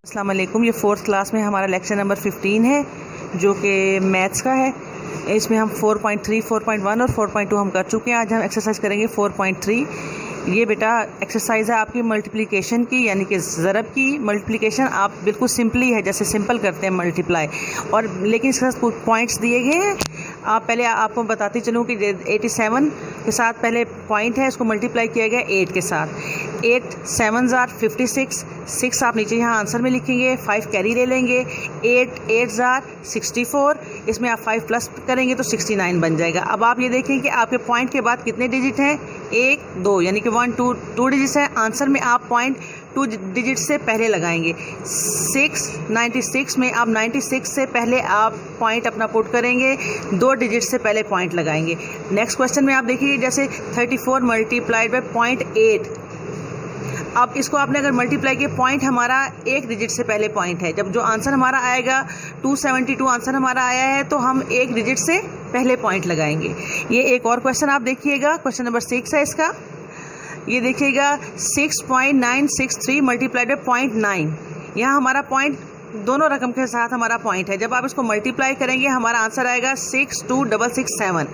अस्सलाम वालेकुम। ये 4th क्लास में हमारा लेक्चर नंबर 15 है जो कि मैथ्स का है। इसमें हम 4.3, 4.1 और 4.2 हम कर चुके हैं। आज हम एक्सरसाइज करेंगे 4.3। ये बेटा एक्सरसाइज है आपकी मल्टीप्लिकेशन की, यानी कि ज़रब की मल्टीप्लिकेशन। आप बिल्कुल सिंपली है, जैसे सिंपल करते हैं मल्टीप्लाई, और लेकिन इसके साथ कुछ पॉइंट्स दिए गए हैं। आप पहले आपको बताती चलूँ कि 87 के साथ पहले पॉइंट है, इसको मल्टीप्लाई किया गया 8 के साथ। 8 7s are 56, 6 आप नीचे यहाँ आंसर में लिखेंगे, 5 कैरी ले लेंगे। 8 8s are 64, इसमें आप 5 प्लस करेंगे तो 69 बन जाएगा। अब आप ये देखें कि आपके पॉइंट के बाद कितने डिजिट हैं, 1 2, यानी कि 1 2 डिजिट्स हैं। आंसर में आप पॉइंट 2 डिजिट से पहले लगाएंगे। 96 में आप 96 से पहले आप पॉइंट अपना पुट करेंगे, 2 डिजिट से पहले पॉइंट लगाएंगे। नेक्स्ट क्वेश्चन में आप देखिए, जैसे 34 मल्टीप्लाइड बाय 0.8। अब इसको आपने अगर मल्टीप्लाई किया, पॉइंट हमारा 1 डिजिट से पहले पॉइंट है। जब जो आंसर हमारा आएगा 272 आंसर हमारा आया है, तो हम 1 डिजिट से पहले पॉइंट लगाएंगे। ये एक और क्वेश्चन आप देखिएगा, क्वेश्चन नंबर 6 है इसका। ये देखिएगा 6.963 मल्टीप्लाइड बाय 0.9। यहाँ हमारा पॉइंट दोनों रकम के साथ हमारा पॉइंट है। जब आप इसको मल्टीप्लाई करेंगे हमारा आंसर आएगा 62667।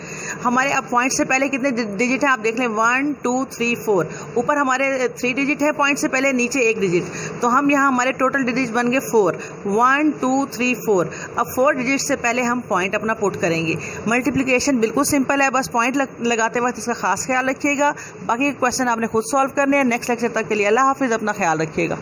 हमारे अब पॉइंट से पहले कितने डिजिट हैं आप देख लें, 1 2 3 4। ऊपर हमारे 3 डिजिट है पॉइंट से पहले, नीचे 1 डिजिट, तो हम यहाँ हमारे टोटल डिजिट बन गए 4। 1 2 3 4। अब 4 डिजिट से पहले हम पॉइंट अपना पुट करेंगे। मल्टीप्लिकेशन बिल्कुल सिंपल है, बस पॉइंट लगाते वक्त इसका खास ख्याल रखिएगा। बाकी क्वेश्चन आपने खुद सॉल्व करने हैं। नेक्स्ट लेक्चर तक के लिए अल्लाह हाफिज़, अपना ख्याल रखिएगा।